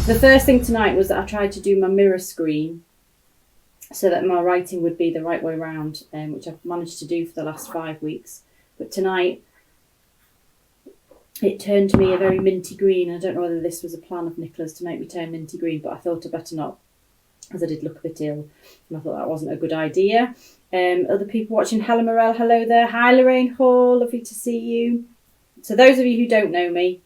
The first thing tonight was that I tried to do my mirror screen so that my writing would be the right way around, which I've managed to do for the last 5 weeks. But tonight, it turned me a very minty green. I don't know whether this was a plan of Nicola's to make me turn minty green, but I thought I'd better not, as I did look a bit ill, and I thought that wasn't a good idea. Other people watching, Helen Morell, hello there. Hi, Lorraine Hall, lovely to see you. So those of you who don't know me,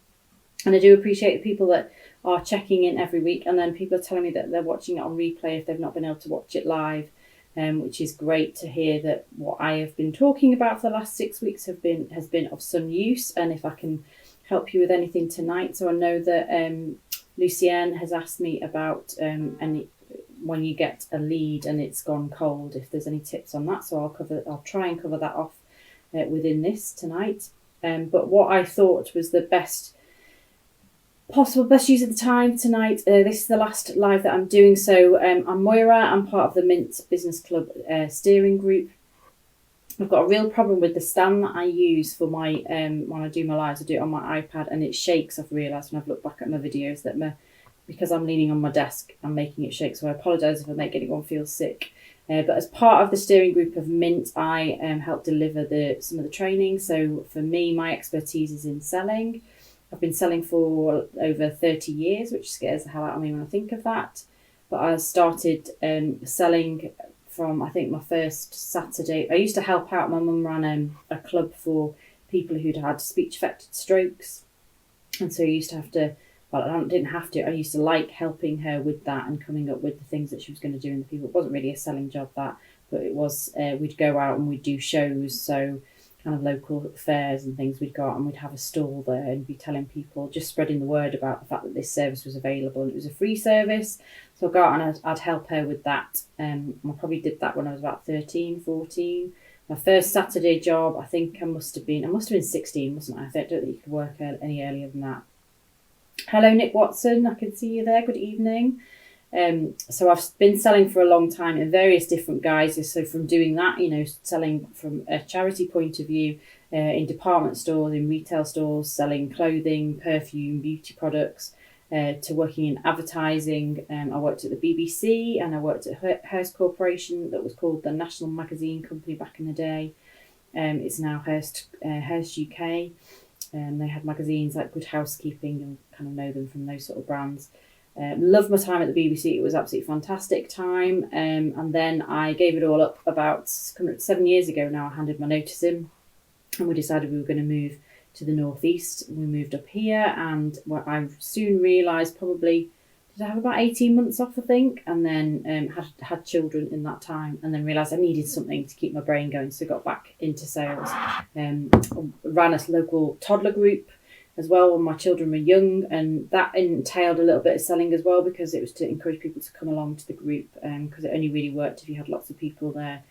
and I do appreciate the people that are checking in every week, and then people are telling me that they're watching it on replay if they've not been able to watch it live, which is great to hear that what I have been talking about for the last 6 weeks has been of some use, and if I can help you with anything tonight. So I know that Lucienne has asked me about any when you get a lead and it's gone cold, if there's any tips on that. So I'll try and cover that off within this tonight. But what I thought was the best use of the time tonight. This is the last live that I'm doing. So I'm Moira. I'm part of the Mint Business Club steering group. I've got a real problem with the stand that I use for my when I do my lives. I do it on my iPad and it shakes. I've realised when I've looked back at my videos that because I'm leaning on my desk, I'm making it shake. So I apologise if I make anyone feel sick. But as part of the steering group of Mint, I help deliver some of the training. So for me, my expertise is in selling. I've been selling for over 30 years, which scares the hell out of me when I think of that. But I started selling from, I think, my first Saturday. I used to help out. My mum ran a club for people who'd had speech-affected strokes. And so I used to have to, well, I didn't have to. I used to like helping her with that and coming up with the things that she was going to do. And the people, it wasn't really a selling job, that, but it was, we'd go out and we'd do shows. So kind of local fairs and things, we'd go out and we'd have a stall there and be telling people, just spreading the word about the fact that this service was available, and it was a free service. So I'd go out and I'd help her with that. I probably did that when I was about 13, 14. My first Saturday job, I think I must have been 16, wasn't I? I don't think you could work any earlier than that. Hello, Nick Watson. I can see you there. Good evening. So I've been selling for a long time in various different guises. So from doing that, selling from a charity point of view, in department stores, in retail stores, selling clothing, perfume, beauty products, to working in advertising. I worked at the BBC and I worked at Hearst Corporation, that was called the National Magazine Company back in the day. It's now Hearst UK. They had magazines like Good Housekeeping, you'll kind of know them from those sort of brands. Loved my time at the BBC. It was absolutely fantastic time. And then I gave it all up about 7 years ago now. I handed my notice in and we decided we were going to move to the northeast. We moved up here, and I soon realised, probably, did I have about 18 months off, I think, and then had children in that time, and then realised I needed something to keep my brain going, so got back into sales. Ran a local toddler group as well when my children were young, and that entailed a little bit of selling as well, because it was to encourage people to come along to the group, because it only really worked if you had lots of people there,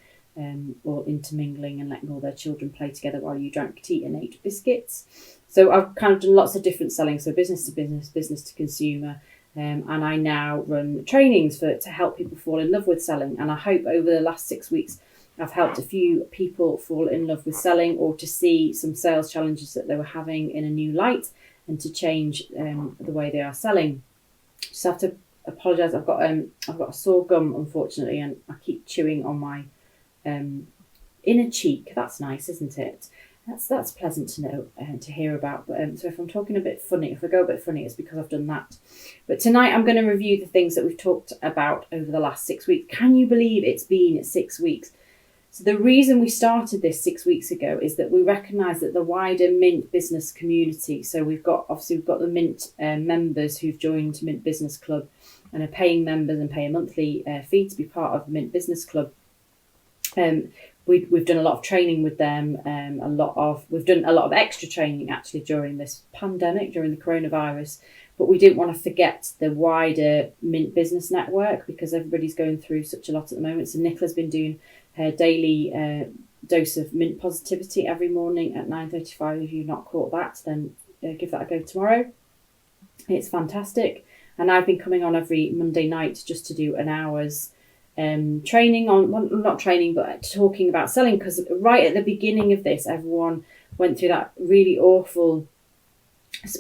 all intermingling and letting all their children play together while you drank tea and ate biscuits. So I've kind of done lots of different selling, so business to business, business to consumer, and I now run trainings to help people fall in love with selling. And I hope over the last 6 weeks I've helped a few people fall in love with selling, or to see some sales challenges that they were having in a new light, and to change the way they are selling. Just have to apologise. I've got a sore gum, unfortunately, and I keep chewing on my inner cheek. That's nice, isn't it? That's pleasant to know and to hear about. But so if I'm talking a bit funny, if I go a bit funny, it's because I've done that. But tonight I'm going to review the things that we've talked about over the last 6 weeks. Can you believe it's been 6 weeks? So the reason we started this 6 weeks ago is that we recognise that the wider Mint business community, so we've got the Mint members who've joined Mint Business Club and are paying members and pay a monthly fee to be part of Mint Business Club. We've done a lot of training with them. We've done a lot of extra training actually during this pandemic, during the coronavirus. But we didn't want to forget the wider Mint business network, because everybody's going through such a lot at the moment. So Nicola's been doing her daily dose of Mint positivity every morning at 9:35. If you've not caught that, then give that a go tomorrow. It's fantastic. And I've been coming on every Monday night just to do an hour's training on, well, not training, but talking about selling, because right at the beginning of this, everyone went through that really awful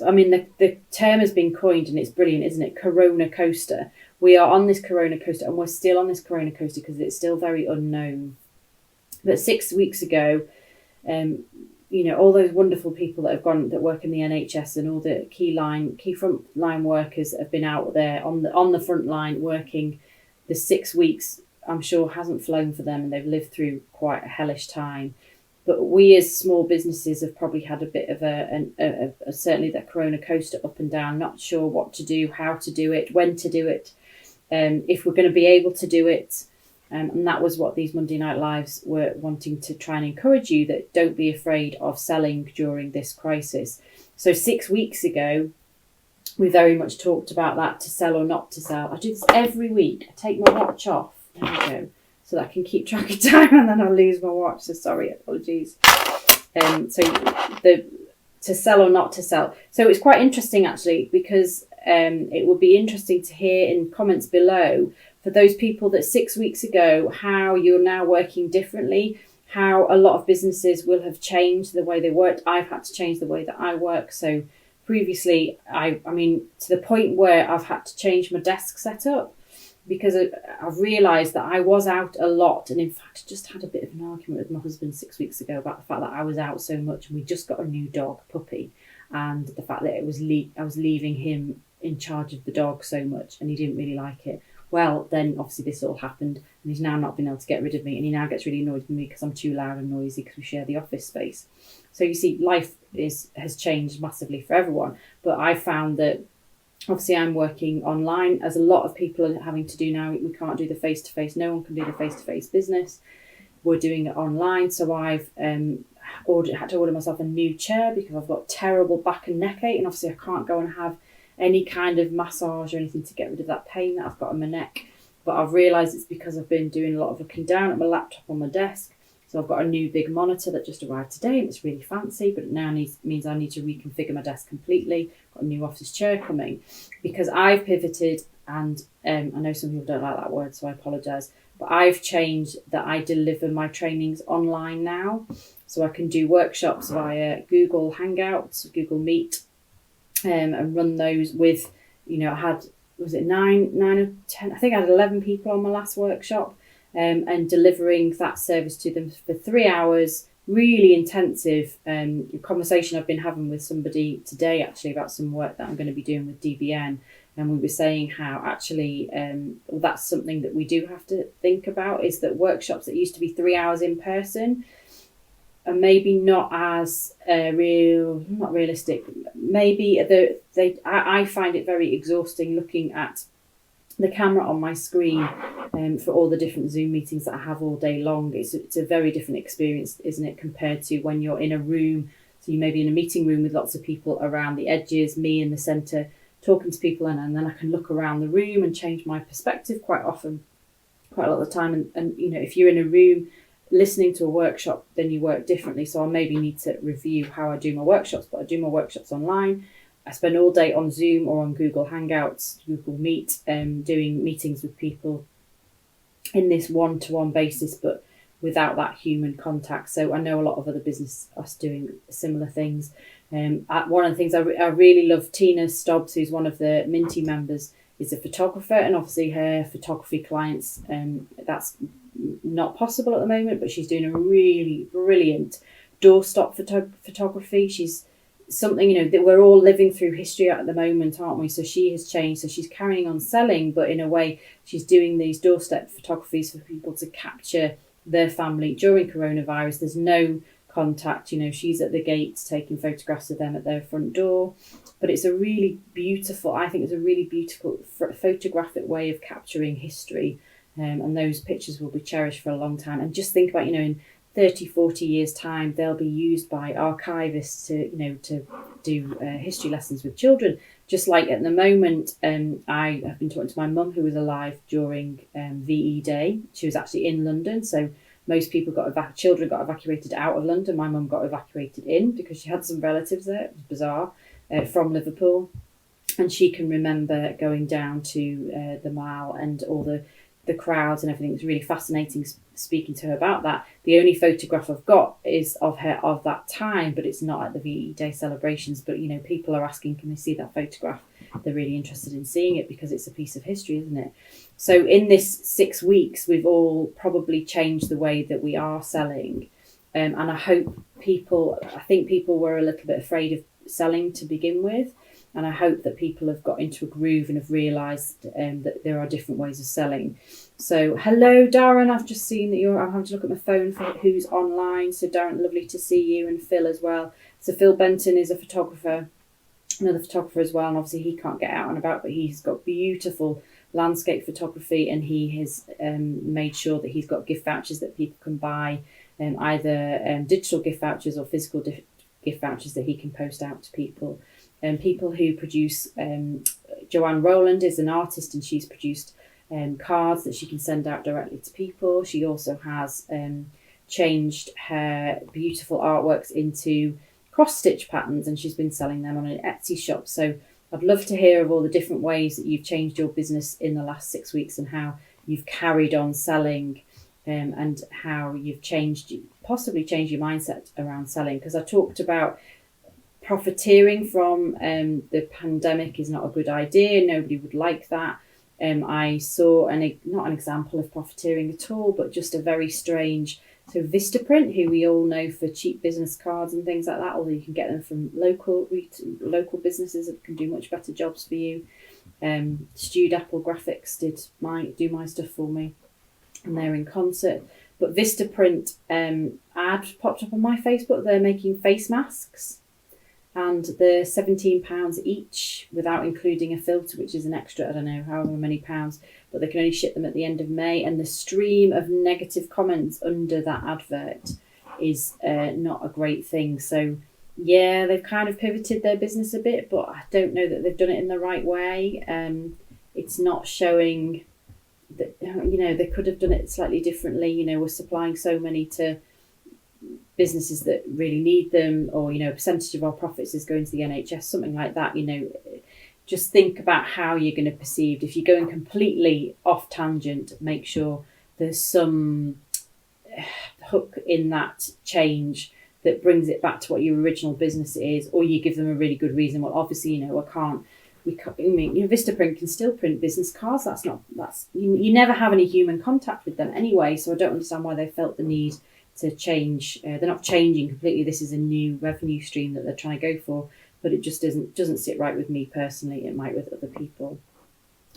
I mean, the term has been coined and it's brilliant, isn't it? Corona coaster. We are on this Corona coaster, and we're still on this Corona coaster because it's still very unknown. But 6 weeks ago, all those wonderful people that work in the NHS and all the key front line workers have been out there on the front line working. The 6 weeks, I'm sure, hasn't flown for them, and they've lived through quite a hellish time. But we as small businesses have probably had a bit of a certainly that Corona coaster up and down, not sure what to do, how to do it, when to do it, if we're going to be able to do it. And that was what these Monday Night Lives were wanting to try and encourage you, that don't be afraid of selling during this crisis. So 6 weeks ago, we very much talked about that, to sell or not to sell. I do this every week. I take my watch off. There we go. So that I can keep track of time, and then I'll lose my watch. So sorry, apologies. To sell or not to sell. So it's quite interesting actually, because it would be interesting to hear in comments below for those people that 6 weeks ago, how you're now working differently, how a lot of businesses will have changed the way they worked. I've had to change the way that I work. So previously, I mean, to the point where I've had to change my desk setup, because I've realised that I was out a lot. And in fact, I just had a bit of an argument with my husband 6 weeks ago about the fact that I was out so much, and we just got a new dog, puppy, and the fact that I was leaving him in charge of the dog so much, and he didn't really like it. Well, then obviously this all happened, and he's now not been able to get rid of me, and he now gets really annoyed with me because I'm too loud and noisy because we share the office space. So you see, life has changed massively for everyone. But I found that obviously I'm working online, as a lot of people are having to do now. We can't do the face-to-face. No one can do the face-to-face business. We're doing it online. So I've had to order myself a new chair because I've got terrible back and neck ache, and obviously I can't go and have any kind of massage or anything to get rid of that pain that I've got in my neck. But I've realised it's because I've been doing a lot of looking down at my laptop on my desk. So I've got a new big monitor that just arrived today, and it's really fancy, but it now means I need to reconfigure my desk completely. Got a new office chair coming, because I've pivoted, and I know some people don't like that word, so I apologise, but I've changed that I deliver my trainings online now. So I can do workshops via Google Hangouts, Google Meet, and run those with, I had, was it 9 or 10? I think I had 11 people on my last workshop, and delivering that service to them for 3 hours. Really intensive conversation I've been having with somebody today actually about some work that I'm going to be doing with DBN, and we were saying how actually that's something that we do have to think about, is that workshops that used to be 3 hours in person are maybe not as not realistic. Maybe I find it very exhausting looking at the camera on my screen for all the different Zoom meetings that I have all day long. It's a very different experience, isn't it, compared to when you're in a room. So you may be in a meeting room with lots of people around the edges, me in the centre, talking to people, and then I can look around the room and change my perspective quite a lot of the time. And if you're in a room listening to a workshop, then you work differently. So I maybe need to review how I do my workshops, but I do my workshops online. I spend all day on Zoom or on Google Hangouts, Google Meet, doing meetings with people in this one-to-one basis, but without that human contact. So I know a lot of other business us doing similar things. One of the things I really love, Tina Stobbs, who's one of the Minty members, is a photographer, and obviously her photography clients, that's not possible at the moment, but she's doing a really brilliant doorstop photography. She's something, that we're all living through history at the moment, aren't we? So she has changed. So she's carrying on selling, but in a way she's doing these doorstep photographies for people to capture their family during coronavirus. There's no contact, she's at the gates taking photographs of them at their front door. But it's a really beautiful, I think it's a really beautiful photographic way of capturing history. And those pictures will be cherished for a long time. And just think about, in 30, 40 years time, they'll be used by archivists to do history lessons with children. Just like at the moment, I have been talking to my mum, who was alive during VE Day. She was actually in London. So most people children got evacuated out of London. My mum got evacuated in because she had some relatives there. It was bizarre, from Liverpool. And she can remember going down to the Mall and all the the crowds and everything. It's really fascinating speaking to her about that. The only photograph I've got is of her of that time, but it's not at the VE Day celebrations. But people are asking, can they see that photograph? They're really interested in seeing it because it's a piece of history, isn't it? So in this 6 weeks, we've all probably changed the way that we are selling. And I think people were a little bit afraid of selling to begin with. And I hope that people have got into a groove and have realised that there are different ways of selling. So, hello, Darren. I've just seen that I'm having to look at my phone for who's online. So, Darren, lovely to see you, and Phil as well. So, Phil Benton is a photographer, another photographer as well. And obviously, he can't get out and about, but he's got beautiful landscape photography, and he has made sure that he's got gift vouchers that people can buy, either digital gift vouchers or physical gift vouchers that he can post out to people. People who produce, Joanne Rowland is an artist, and she's produced cards that she can send out directly to people. She also has changed her beautiful artworks into cross-stitch patterns, and she's been selling them on an Etsy shop. So I'd love to hear of all the different ways that you've changed your business in the last 6 weeks, and how you've carried on selling, and how you've possibly changed your mindset around selling. Because I talked about profiteering from the pandemic is not a good idea. Nobody would like that. I saw not an example of profiteering at all, but just a very strange. So Vistaprint, who we all know for cheap business cards and things like that, although you can get them from local businesses that can do much better jobs for you. Stewed Apple Graphics do my stuff for me, and they're in concert. But Vistaprint ad popped up on my Facebook. They're making face masks, and they're £17 each without including a filter, which is an extra, I don't know, however many pounds, but they can only ship them at the end of May. And the stream of negative comments under that advert is not a great thing. So yeah, they've kind of pivoted their business a bit, but I don't know that they've done it in the right way. It's not showing that, they could have done it slightly differently. We're supplying so many to businesses that really need them, or a percentage of our profits is going to the NHS, something like that. Just think about how you're going to perceive. If you're going completely off tangent, make sure there's some hook in that change that brings it back to what your original business is, or you give them a really good reason. Well, obviously, Vistaprint can still print business cards. You never have any human contact with them anyway, so I don't understand why they felt the need to change. They're not changing completely. This is a new revenue stream that they're trying to go for, but it just doesn't sit right with me personally. It might with other people.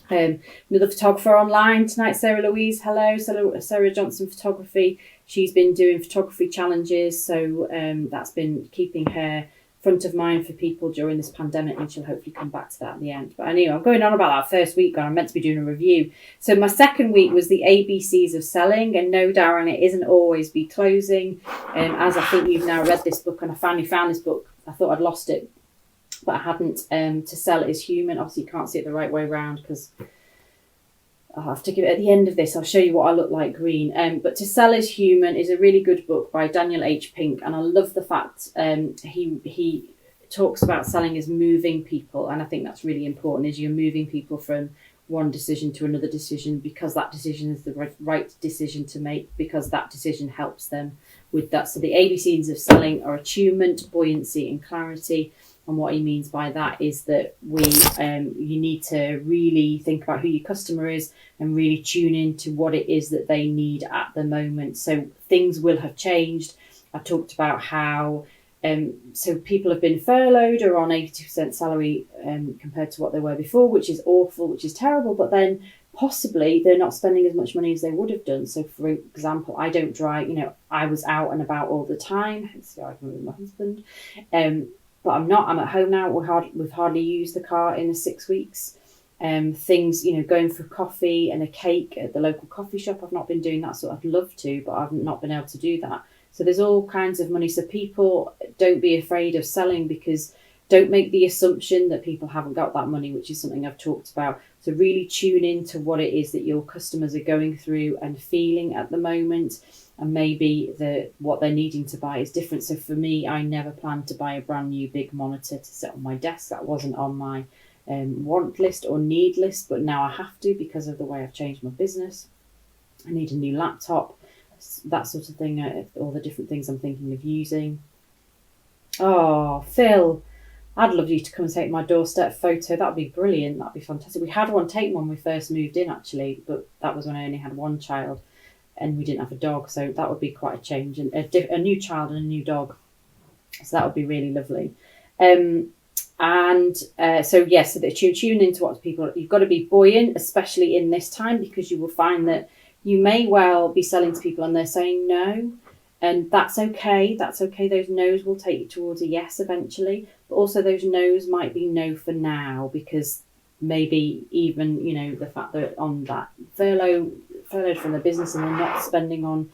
Another photographer online tonight, Sarah Louise. Hello, Sarah Johnson Photography. She's been doing photography challenges, so that's been keeping her front of mind for people during this pandemic, and she'll hopefully come back to that at the end. But anyway, I'm going on about that first week, and I'm meant to be doing a review. So my second week was the ABCs of selling, and no, Darren, it isn't always be closing. As I think you've now read this book, and I finally found this book. I thought I'd lost it, but I hadn't. To sell is human. Obviously, you can't see it the right way around because I'll have to give it at the end of this. I'll show you what I look like green. But To Sell is Human is a really good book by Daniel H. Pink. And I love the fact he talks about selling as moving people. And I think that's really important, is you're moving people from one decision to another decision, because that decision is the right decision to make, because that decision helps them with that. So the ABCs of selling are attunement, buoyancy and clarity. And what he means by that is that you need to really think about who your customer is and really tune into what it is that they need at the moment. So things will have changed. I talked about how so people have been furloughed or on 80% salary compared to what they were before, which is awful, which is terrible. But then possibly they're not spending as much money as they would have done. So for example, I don't drive. I was out and about all the time. Hence the argument with my husband. But I'm not. I'm at home now. We've hardly used the car in the 6 weeks. Things, going for coffee and a cake at the local coffee shop. I've not been doing that, so I'd love to, but I've not been able to do that. So there's all kinds of money. So people, don't be afraid of selling, because don't make the assumption that people haven't got that money, which is something I've talked about. So really tune into what it is that your customers are going through and feeling at the moment. And maybe what they're needing to buy is different. So for me, I never planned to buy a brand new big monitor to sit on my desk. That wasn't on my want list or need list, but now I have to because of the way I've changed my business. I need a new laptop, that sort of thing, all the different things I'm thinking of using. Oh, Phil, I'd love you to come and take my doorstep photo. That'd be brilliant. That'd be fantastic. We had one taken when we first moved in, actually, but that was when I only had one child and we didn't have a dog. So that would be quite a change, and a new child and a new dog. So that would be really lovely. So that you tune into what people, you've got to be buoyant, especially in this time, because you will find that you may well be selling to people and they're saying no. And that's okay. That's okay. Those no's will take you towards a yes eventually. But also those no's might be no for now, because maybe even, the fact that on that furloughed from the business and they're not spending on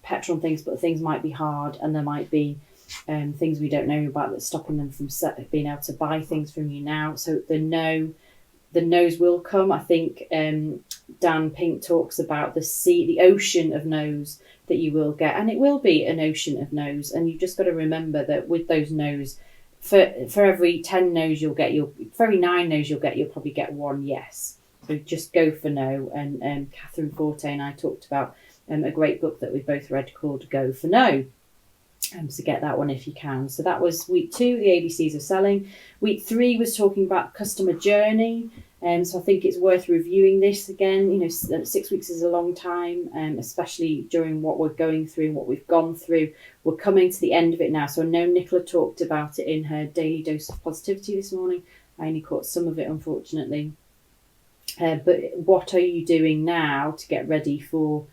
petrol and things, but things might be hard and there might be things we don't know about that's stopping them from being able to buy things from you now. So the no's will come. I think Dan Pink talks about the ocean of no's that you will get, and it will be an ocean of no's, and you've just got to remember that with those no's, for every 10 no's you'll get, for every 9 no's you'll probably get 1 yes. So just go for no. And Catherine Forte and I talked about a great book that we both read called Go for No. So get that one if you can. So that was week 2, the ABCs of selling. Week 3 was talking about customer journey. So I think it's worth reviewing this again. 6 weeks is a long time, especially during what we're going through and what we've gone through. We're coming to the end of it now. So I know Nicola talked about it in her daily dose of positivity this morning. I only caught some of it, unfortunately. But what are you doing now to get ready for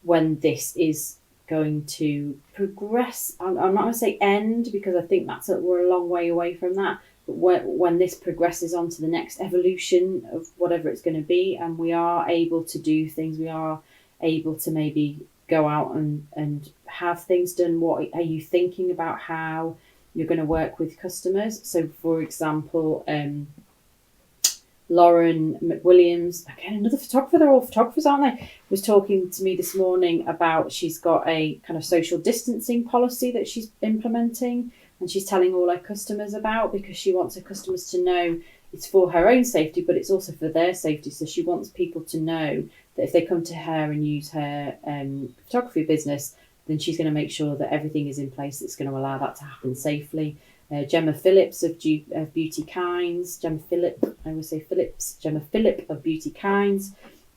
when this is going to progress? I'm not going to say end, because I think we're a long way away from that. But when this progresses on to the next evolution of whatever it's going to be, and we are able to do things, we are able to maybe go out and have things done, what are you thinking about how you're going to work with customers? So, for example, Lauren McWilliams, again, another photographer, they're all photographers, aren't they, was talking to me this morning about she's got a kind of social distancing policy that she's implementing, and she's telling all her customers about, because she wants her customers to know it's for her own safety, but it's also for their safety. So she wants people to know that if they come to her and use her photography business, then she's going to make sure that everything is in place that's going to allow that to happen safely. Gemma Phillips of Beauty Kinds, Gemma Phillip of Beauty Kinds,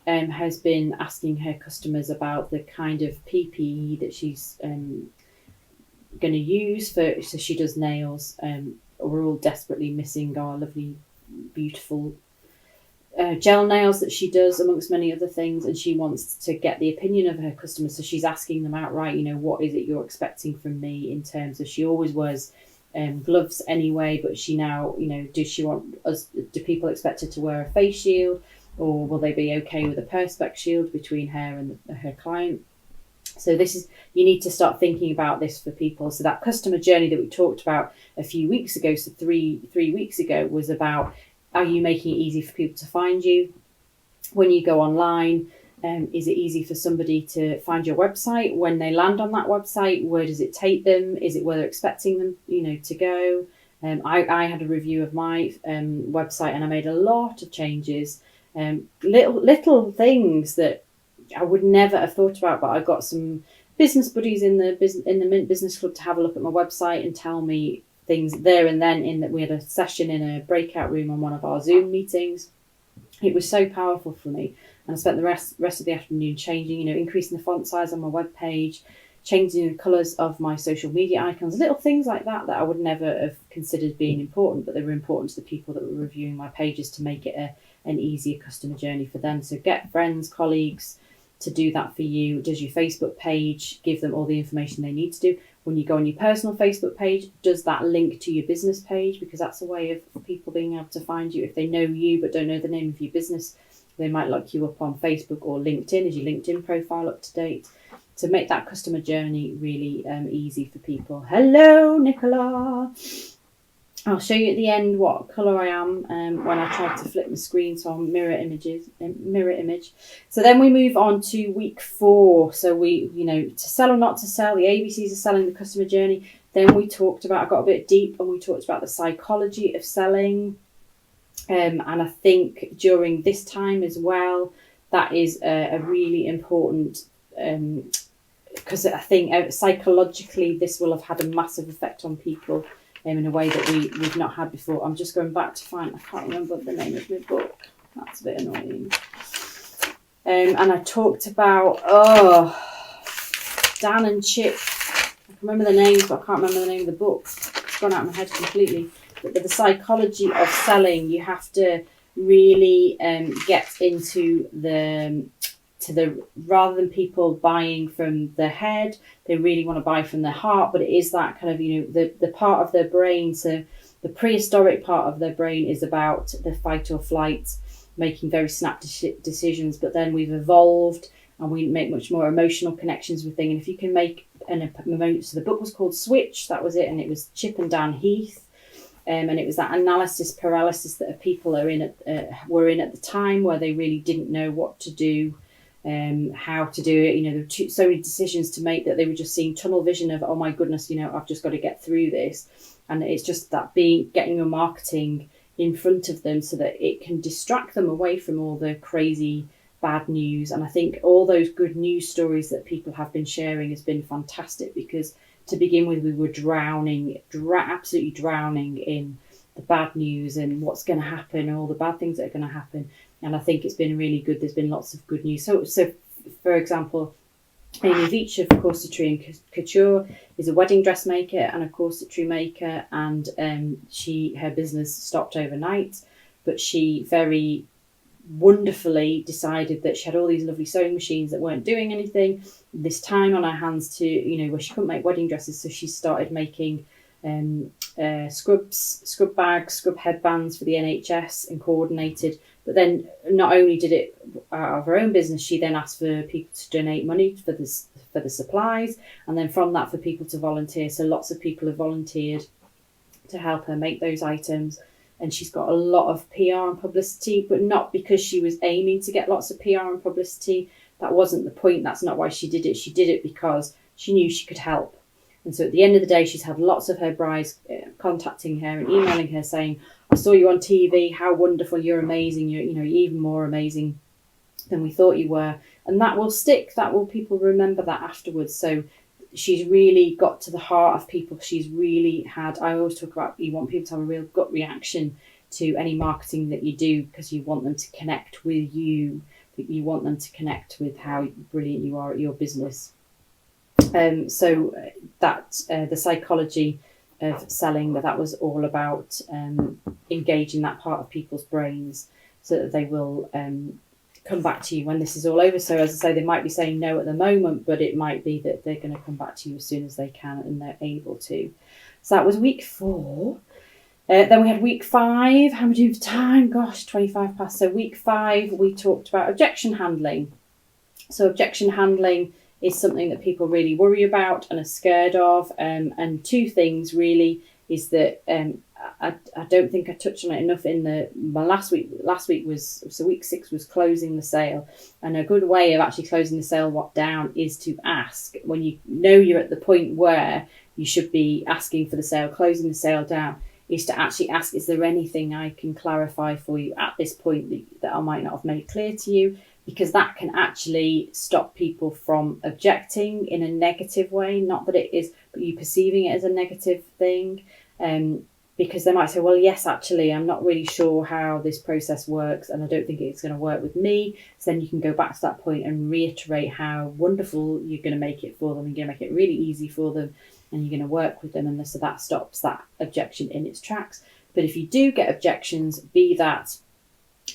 has been asking her customers about the kind of PPE that she's going to use so she does nails. We're all desperately missing our lovely, beautiful gel nails that she does, amongst many other things, and she wants to get the opinion of her customers. So she's asking them outright, what is it you're expecting from me, in terms of, she always wears gloves anyway, but she now, do people expect her to wear a face shield, or will they be okay with a perspex shield between her and her client? So you need to start thinking about this for people. So that customer journey that we talked about a few weeks ago, so three weeks ago, was about, are you making it easy for people to find you when you go online? Is it easy for somebody to find your website? When they land on that website, where does it take them? Is it where they're expecting them, to go? I had a review of my website, and I made a lot of changes, little things that I would never have thought about, but I got some business buddies in the Mint Business Club to have a look at my website and tell me things there and then. In that we had a session in a breakout room on one of our Zoom meetings. It was so powerful for me, and I spent the rest of the afternoon changing, increasing the font size on my web page, changing the colours of my social media icons, little things like that I would never have considered being important, but they were important to the people that were reviewing my pages to make it an easier customer journey for them. So get friends, colleagues to do that for you. Does your Facebook page give them all the information they need to do? When you go on your personal Facebook page, does that link to your business page? Because that's a way of people being able to find you. If they know you but don't know the name of your business, they might look you up on Facebook or LinkedIn. Is your LinkedIn profile up to date? To make that customer journey really easy for people. Hello, Nicola. I'll show you at the end what colour I am when I try to flip my screen, so I'll mirror image. So then we move on to week 4. So we, to sell or not to sell, the ABCs of selling, the customer journey. Then we talked about, I got a bit deep, and we talked about the psychology of selling. And I think during this time as well, that is a really important, because I think psychologically this will have had a massive effect on people in a way that we've not had before. I'm just going back to find, I can't remember the name of my book. That's a bit annoying. And I talked about, Dan and Chip. I can remember the names, but I can't remember the name of the book. It's gone out of my head completely. But the psychology of selling, you have to really get into the rather than people buying from their head, they really want to buy from their heart. But it is that kind of, the part of their brain. So the prehistoric part of their brain is about the fight or flight, making very snap decisions. But then we've evolved and we make much more emotional connections with things. And if you can make so the book was called Switch, that was it, and it was Chip and Dan Heath. And it was that analysis paralysis that people were in at the time, where they really didn't know what to do, how to do it. There were so many decisions to make that they were just seeing tunnel vision of, oh my goodness, I've just got to get through this. And it's just that getting your marketing in front of them so that it can distract them away from all the crazy bad news. And I think all those good news stories that people have been sharing has been fantastic, because to begin with, we were absolutely drowning in the bad news and what's going to happen, and all the bad things that are going to happen. And I think it's been really good. There's been lots of good news. So for example, Amy Veach of Corsetry and Couture is a wedding dressmaker and a corsetry maker, and her business stopped overnight, but she very wonderfully decided that she had all these lovely sewing machines that weren't doing anything, this time on her hands to, where she couldn't make wedding dresses. So she started making scrub bags, scrub headbands for the NHS, and coordinated. But then not only did it out of her own business, she then asked for people to donate money for the supplies, and then from that for people to volunteer. So lots of people have volunteered to help her make those items. And she's got a lot of PR and publicity, but not because she was aiming to get lots of PR and publicity. That wasn't the point. That's not why she did it. She did it because she knew she could help. And so at the end of the day, she's had lots of her brides contacting her and emailing her saying, I saw you on TV. How wonderful. You're amazing. You're even more amazing than we thought you were. And that will stick. People remember that afterwards. So she's really got to the heart of people. She's really had, I always talk about, you want people to have a real gut reaction to any marketing that you do, because you want them to connect with you. You want them to connect with how brilliant you are at your business. So that the psychology of selling, that was all about engaging that part of people's brains so that they will come back to you when this is all over. So as I say, they might be saying no at the moment, but it might be that they're going to come back to you as soon as they can and they're able to. So that was week 4. Then we had week 5. How much of time? Gosh, 25 past. So week 5, we talked about objection handling. So objection handling is something that people really worry about and are scared of. And 2 things really is that I don't think I touched on it enough in my last week. Last week was, so week 6 was closing the sale. And a good way of actually closing the sale down is to ask, when you know you're at the point where you should be asking for the sale, closing the sale down, is to actually ask, is there anything I can clarify for you at this point that I might not have made clear to you? Because that can actually stop people from objecting in a negative way. Not that it is, but you perceiving it as a negative thing. Because they might say, well, yes, actually, I'm not really sure how this process works and I don't think it's going to work with me. So then you can go back to that point and reiterate how wonderful you're going to make it for them. You're going to make it really easy for them and you're going to work with them. And so that stops that objection in its tracks. But if you do get objections, be that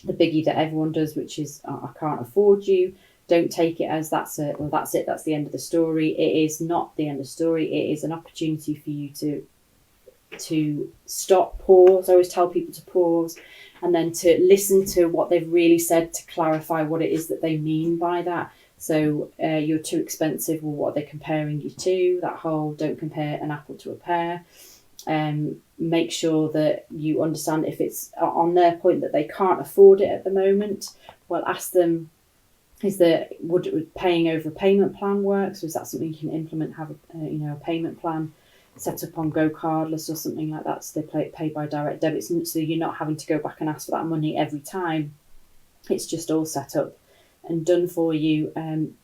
the biggie that everyone does, which is, I can't afford you, don't take it as that's it, that's the end of the story. It is not the end of the story. It is an opportunity for you to stop, pause. I always tell people to pause and then to listen to what they've really said to clarify what it is that they mean by that. So you're too expensive. Well, what are they comparing you to? That whole don't compare an apple to a pear. Make sure that you understand if it's on their point that they can't afford it at the moment. Well, ask them, would paying over a payment plan work? So is that something you can implement? Have a payment plan set up on GoCardless or something like that, so they pay by direct debit, so you're not having to go back and ask for that money every time. It's just all set up and done for you.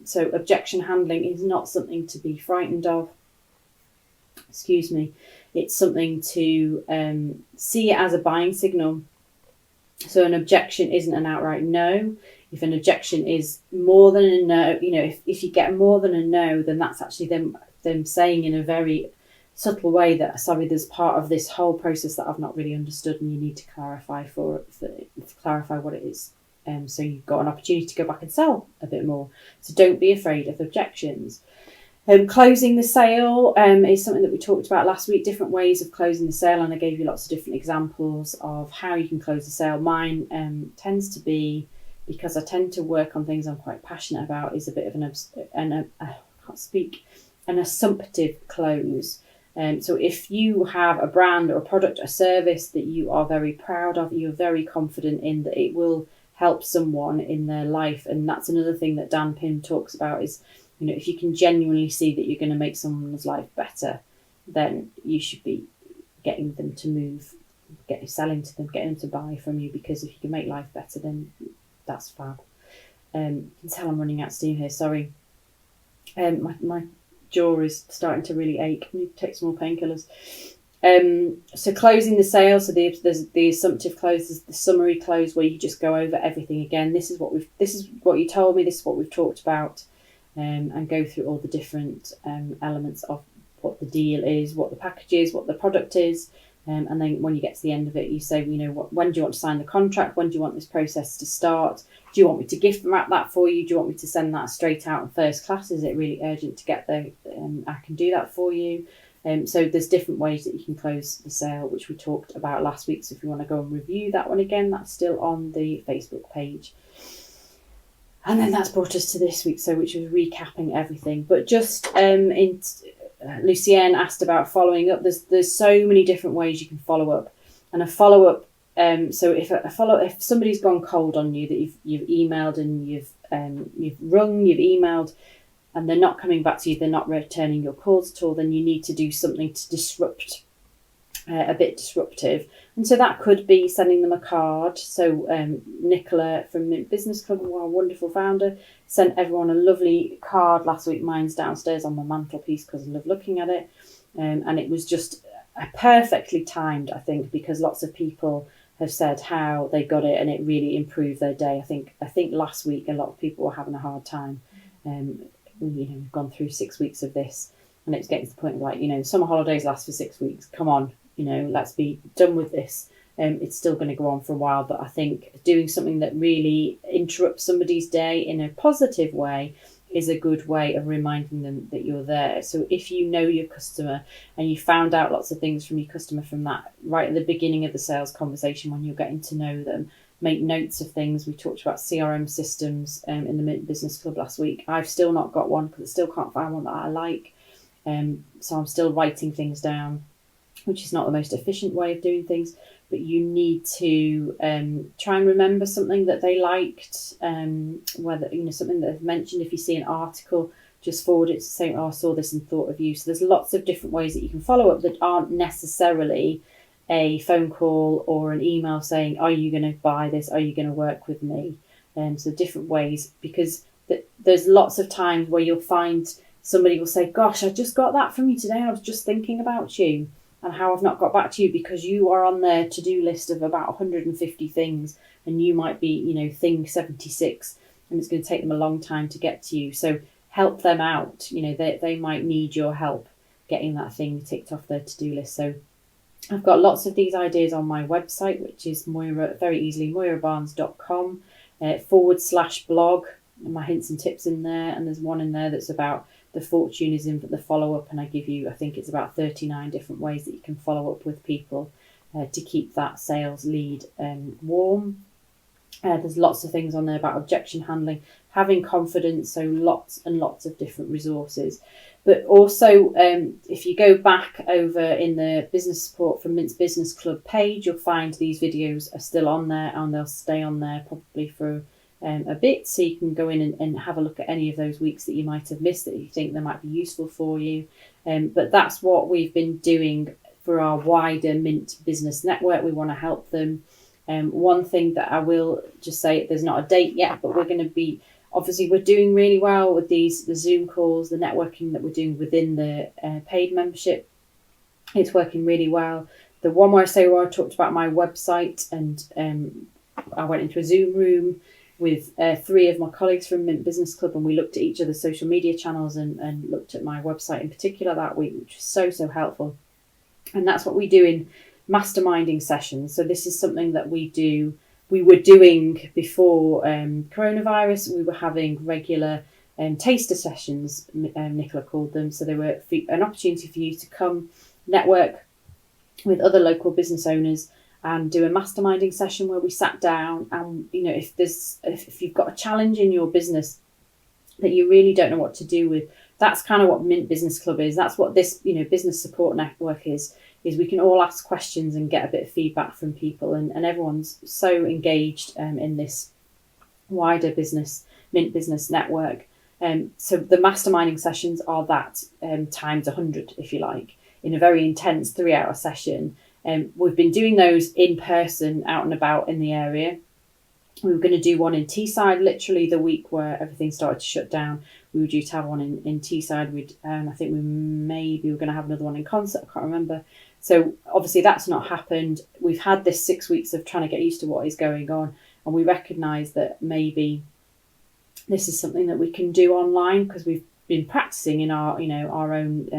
So objection handling is not something to be frightened of. Excuse me. It's something to see it as a buying signal. So an objection isn't an outright no. If an objection is more than a no, if you get more than a no, then that's actually them saying in a very subtle way that, sorry, there's part of this whole process that I've not really understood, and you need to clarify clarify what it is. So you've got an opportunity to go back and sell a bit more. So don't be afraid of objections. Closing the sale is something that we talked about last week, different ways of closing the sale, and I gave you lots of different examples of how you can close the sale. Mine tends to be, because I tend to work on things I'm quite passionate about, is a bit of an assumptive close. So if you have a brand or a product or service that you are very proud of, you're very confident in that it will help someone in their life, and that's another thing that Dan Pym talks about is, if you can genuinely see that you're going to make someone's life better, then you should be getting them to move, selling to them, getting them to buy from you, because if you can make life better, then that's fab. You can tell I'm running out of steam here, sorry. My jaw is starting to really ache. I need to take some more painkillers. So closing the sale, so there's the assumptive close, there's the summary close where you just go over everything again. This is what you told me, this is what we've talked about, and go through all the different elements of what the deal is, what the package is, what the product is, and then when you get to the end of it, you say, when do you want to sign the contract? When do you want this process to start? Do you want me to gift wrap that for you? Do you want me to send that straight out in first class? Is it really urgent to get there? I can do that for you. So there's different ways that you can close the sale, which we talked about last week. So if you want to go and review that one again, that's still on the Facebook page. And then that's brought us to this week, which was recapping everything. But just Lucienne asked about following up. There's so many different ways you can follow up, and a follow up. So if somebody's gone cold on you, that you've emailed and you've rung, you've emailed, and they're not coming back to you, they're not returning your calls at all, then you need to do something to disrupt, a bit disruptive. And so that could be sending them a card. So Nicola from Mint Business Club, our wonderful founder, sent everyone a lovely card last week. Mine's downstairs on my mantelpiece because I love looking at it. And it was just perfectly timed, I think, because lots of people have said how they got it and it really improved their day. I think last week a lot of people were having a hard time. We've gone through 6 weeks of this, and it's getting to the point of summer holidays last for 6 weeks. Come on, let's be done with this. It's still going to go on for a while, but I think doing something that really interrupts somebody's day in a positive way is a good way of reminding them that you're there. So if you know your customer and you found out lots of things from your customer from that right at the beginning of the sales conversation when you're getting to know them, make notes of things. We talked about CRM systems in the Mint Business Club last week. I've still not got one because I still can't find one that I like. So I'm still writing things down, which is not the most efficient way of doing things. But you need to try and remember something that they liked, whether something that they've mentioned. If you see an article, just forward it to say, "Oh, I saw this and thought of you." So there's lots of different ways that you can follow up that aren't necessarily a phone call or an email saying, "Are you going to buy this? Are you going to work with me?" So different ways, because there's lots of times where you'll find somebody will say, "Gosh, I just got that from you today. I was just thinking about you and how I've not got back to you," because you are on their to-do list of about 150 things and you might be, thing 76, and it's going to take them a long time to get to you. So help them out. They might need your help getting that thing ticked off their to-do list. So I've got lots of these ideas on my website, which is moirabarnes.com /blog, and my hints and tips in there. And there's one in there that's about the fortune is in the follow-up, and I give you, I think it's about 39 different ways that you can follow up with people to keep that sales lead warm. There's lots of things on there about objection handling, having confidence, so lots and lots of different resources. But also, if you go back over in the business support from Mint's Business Club page, you'll find these videos are still on there, and they'll stay on there probably for a bit, so you can go in and have a look at any of those weeks that you might have missed that you think they might be useful for you. But that's what we've been doing for our wider Mint business network. We want to help them. One thing that I will just say, there's not a date yet, but we're going to be Obviously, we're doing really well with the Zoom calls, the networking that we're doing within the paid membership. It's working really well. The one where I talked about my website, and I went into a Zoom room with 3 of my colleagues from Mint Business Club, and we looked at each other's social media channels and looked at my website in particular that week, which was so helpful. And that's what we do in masterminding sessions. So this is something that we were doing before coronavirus. We were having regular taster sessions, Nicola called them. So they were an opportunity for you to come network with other local business owners and do a masterminding session where we sat down, and if you've got a challenge in your business that you really don't know what to do with, that's kind of what Mint Business Club is. That's what this business support network is we can all ask questions and get a bit of feedback from people, and everyone's so engaged in this wider Mint Business network. So the masterminding sessions are that times 100, if you like, in a very intense 3-hour session. We've been doing those in person, out and about in the area. We were going to do one in Teesside, literally the week where everything started to shut down. We were due to have one in Teesside. I think we were going to have another one in Concert. I can't remember. So obviously that's not happened. We've had this 6 weeks of trying to get used to what is going on, and we recognise that maybe this is something that we can do online, because we've been practicing in our own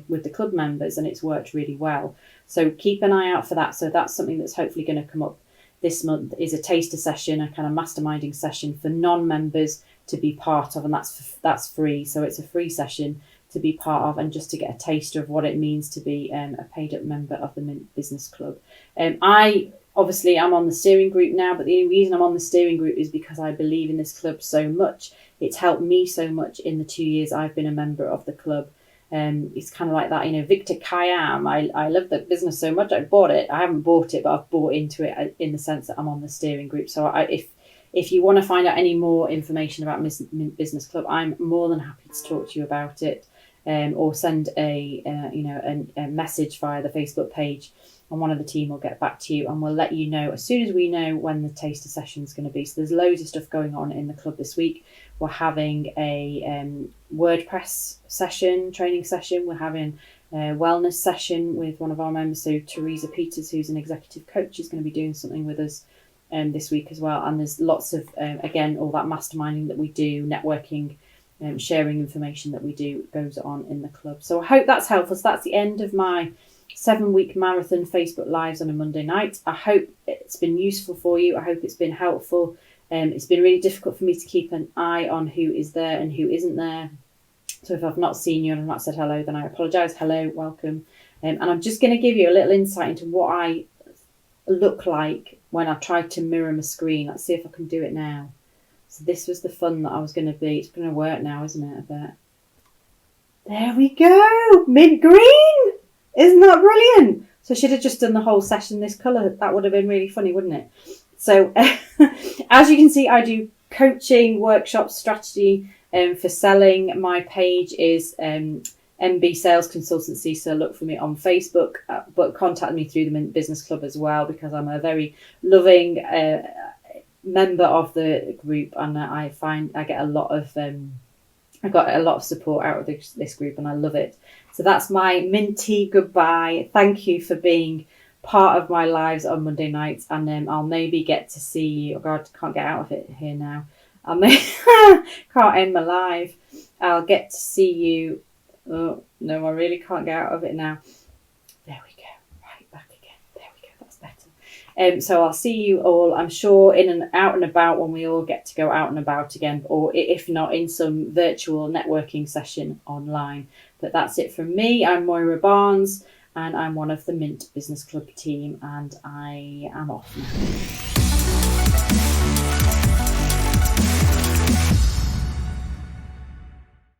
with the club members, and it's worked really well. So keep an eye out for that. So that's something that's hopefully going to come up this month, is a taster session, a kind of masterminding session for non-members to be part of, and that's free. So it's a free session to be part of, and just to get a taster of what it means to be a paid up member of the Mint Business Club. Obviously, I'm on the steering group now, but the only reason I'm on the steering group is because I believe in this club so much. It's helped me so much in the 2 years I've been a member of the club. It's kind of like that, Victor Khayyam. I love the business so much, I bought it. I haven't bought it, but I've bought into it in the sense that I'm on the steering group. So if you want to find out any more information about Mint Business Club, I'm more than happy to talk to you about it, or send a message via the Facebook page, and one of the team will get back to you, and we'll let you know as soon as we know when the taster session is going to be. So there's loads of stuff going on in the club this week. We're having a WordPress training session. We're having a wellness session with one of our members. So Teresa Peters, who's an executive coach, is going to be doing something with us this week as well. And there's lots of, again, all that masterminding that we do, networking, sharing information that we do goes on in the club. So I hope that's helpful. So that's the end of my 7-week marathon Facebook Lives on a Monday night. I hope it's been useful for you. I hope it's been helpful. It's been really difficult for me to keep an eye on who is there and who isn't there. So if I've not seen you and I've not said hello, then I apologise. Hello, welcome. And I'm just going to give you a little insight into what I look like when I try to mirror my screen. Let's see if I can do it now. So this was the fun that I was going to be. It's going to work now, isn't it? I bet. There we go. Mint green. Isn't that brilliant? So I should have just done the whole session this colour. That would have been really funny, wouldn't it? So as you can see, I do coaching, workshops, strategy for selling. My page is MB Sales Consultancy. So look for me on Facebook, but contact me through the Mint Business Club as well, because I'm a very loving member of the group, and I find I get a lot of I got a lot of support out of this group, and I love it. So that's my minty goodbye. Thank you for being part of my lives on Monday nights, and I'll maybe get to see you. Oh God, can't get out of it here now. Can't end my live. I'll get to see you. Oh no, I really can't get out of it now. There we go. Right, back again. There we go. That's better. So I'll see you all, I'm sure, in and out and about when we all get to go out and about again, or if not, in some virtual networking session online. But that's it from me. I'm Moira Barnes, and I'm one of the Mint Business Club team, and I am off now.